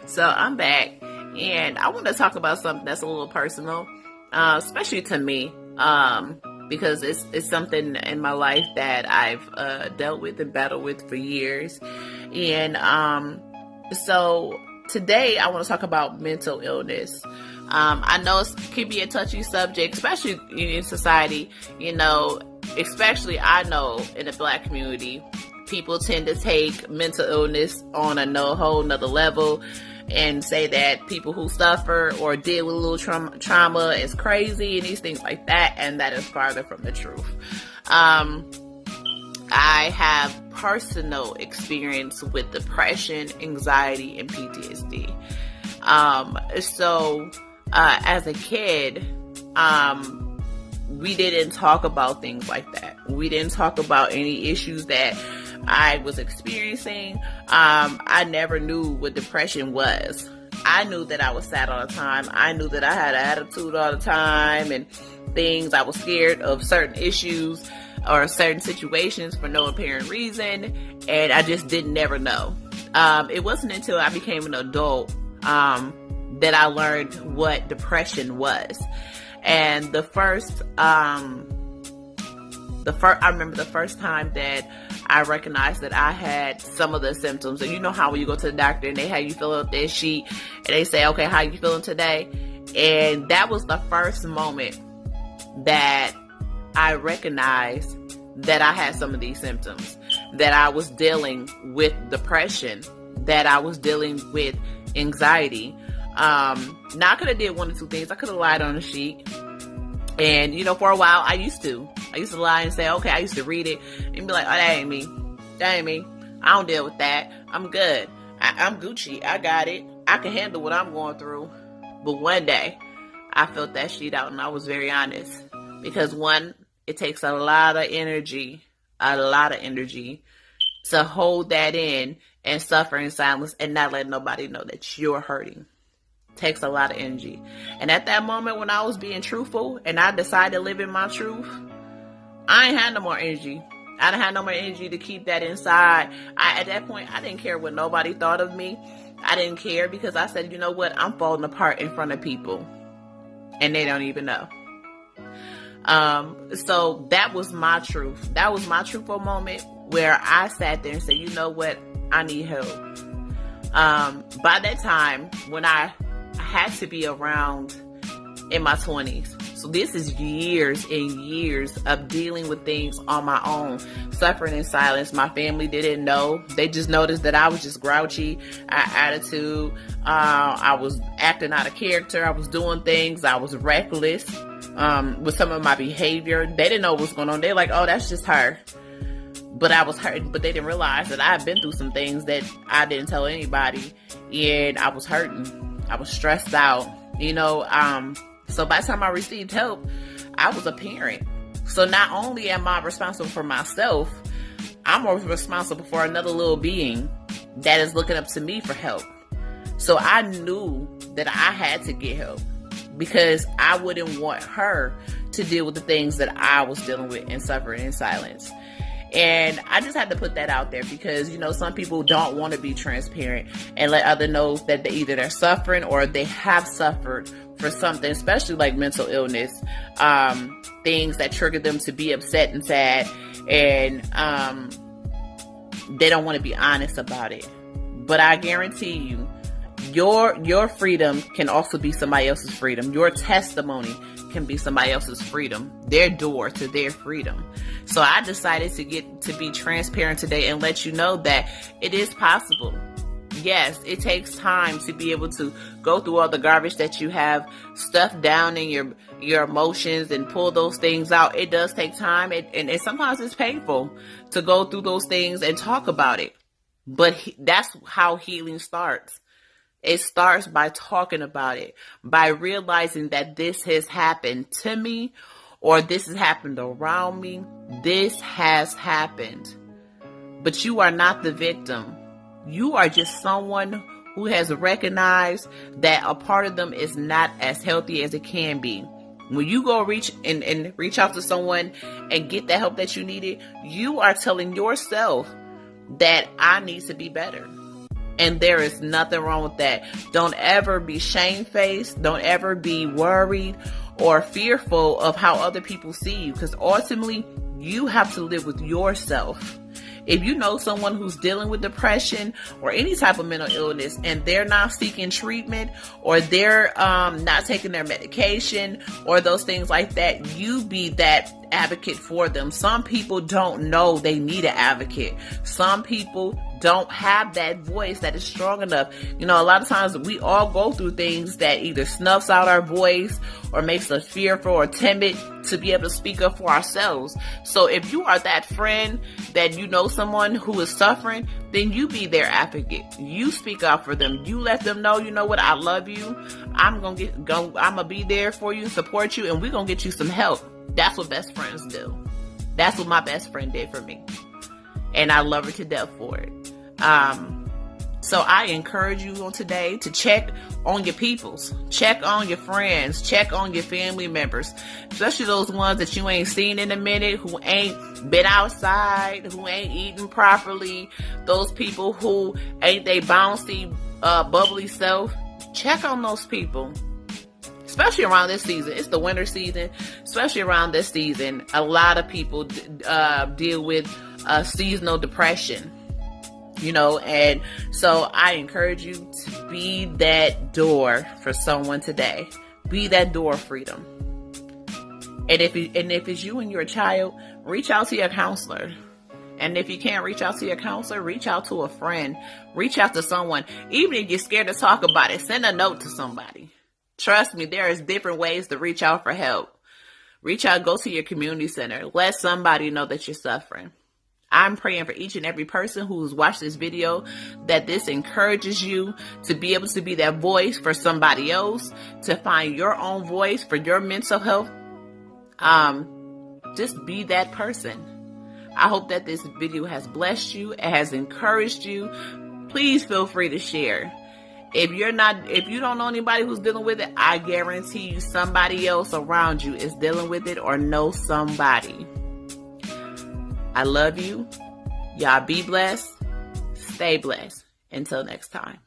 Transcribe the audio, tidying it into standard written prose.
So I'm back, and I want to talk about something that's a little personal, especially to me, because it's something in my life that I've dealt with and battled with for years. And so today I want to talk about mental illness. I know it can be a touchy subject, especially in society, especially I know in the Black community, people tend to take mental illness on a whole nother level and say that people who suffer or deal with a little trauma is crazy and these things like that, and that is farther from the truth. I have personal experience with depression, anxiety, and PTSD. As a kid, we didn't talk about things like that. We didn't talk about any issues that I was experiencing. I never knew what depression was. I knew that I was sad all the time. I knew that I had an attitude all the time and things. I was scared of certain issues or certain situations for no apparent reason, and I just didn't never know. It wasn't until I became an adult that I learned what depression was. And I remember the first time that I recognized that I had some of the symptoms. And you know how when you go to the doctor and they have you fill out their sheet and they say, okay, how you feeling today? And that was the first moment that I recognized that I had some of these symptoms, that I was dealing with depression, that I was dealing with anxiety. Now I could have did one or two things. I could have lied on the sheet. And, for a while I used to lie and say, okay, I used to read it and be like, oh, that ain't me. I don't deal with that. I'm good. I'm Gucci. I got it. I can handle what I'm going through. But one day I filled that sheet out and I was very honest, because one, it takes a lot of energy to hold that in and suffer in silence and not let nobody know that you're hurting. Takes a lot of energy. And at that moment when I was being truthful and I decided to live in my truth, I ain't had no more energy. I didn't have no more energy to keep that inside. At that point, I didn't care what nobody thought of me. I didn't care, because I said, you know what? I'm falling apart in front of people and they don't even know. So that was my truth. That was my truthful moment where I sat there and said, you know what? I need help. By that time, when I had to be around in my 20s. So this is years and years of dealing with things on my own, suffering in silence. My family didn't know. They just noticed that I was just grouchy, attitude. I was acting out of character. I was doing things. I was reckless with some of my behavior. They didn't know what was going on. They're like, oh, that's just her. But I was hurting, but they didn't realize that I had been through some things that I didn't tell anybody, and I was hurting. I was stressed out, so by the time I received help, I was a parent. So not only am I responsible for myself, I'm responsible for another little being that is looking up to me for help. So I knew that I had to get help, because I wouldn't want her to deal with the things that I was dealing with and suffering in silence. And I just had to put that out there because, some people don't want to be transparent and let others know that either they're suffering or they have suffered for something, especially like mental illness, things that trigger them to be upset and sad, and they don't want to be honest about it. But I guarantee you, your freedom can also be somebody else's freedom. Your testimony can be somebody else's freedom, their door to their freedom. So I decided to be transparent today and let you know that it is possible. Yes, it takes time to be able to go through all the garbage that you have stuffed down in your emotions and pull those things out. It does take time, and sometimes it's painful to go through those things and talk about it. But that's how healing starts. It starts by talking about it, by realizing that this has happened to me, or this has happened around me. This has happened. But you are not the victim. You are just someone who has recognized that a part of them is not as healthy as it can be. When you go reach out to someone and get the help that you needed, you are telling yourself that I need to be better. And there is nothing wrong with that. Don't ever be shamefaced. Don't ever be worried or fearful of how other people see you, because ultimately you have to live with yourself. If you know someone who's dealing with depression or any type of mental illness and they're not seeking treatment, or they're not taking their medication or those things like that, you be that advocate for them. Some people don't know they need an advocate. Some people don't have that voice that is strong enough. You know, a lot of times we all go through things that either snuffs out our voice or makes us fearful or timid to be able to speak up for ourselves. So if you are that friend that you know someone who is suffering, then you be their advocate. You speak up for them. You let them know, you know what, I love you. I'm gonna be there for you, support you, and we're gonna get you some help. That's what best friends do. That's what my best friend did for me. And I love her to death for it. So I encourage you on today to check on your peoples, check on your friends, check on your family members, especially those ones that you ain't seen in a minute, who ain't been outside, who ain't eating properly, those people who ain't they bouncy, bubbly self. Check on those people. Especially around this season. It's the winter season. Especially around this season, a lot of people deal with seasonal depression. You know, and so I encourage you to be that door for someone today. Be that door of freedom. And if it's you and your child, reach out to your counselor. And if you can't reach out to your counselor, reach out to a friend. Reach out to someone. Even if you're scared to talk about it, send a note to somebody. Trust me, there is different ways to reach out for help. Reach out, go to your community center. Let somebody know that you're suffering. I'm praying for each and every person who's watched this video that this encourages you to be able to be that voice for somebody else, to find your own voice for your mental health. Just be that person. I hope that this video has blessed you. It has encouraged you. Please feel free to share. If you don't know anybody who's dealing with it, I guarantee you somebody else around you is dealing with it or know somebody. I love you. Y'all be blessed. Stay blessed. Until next time.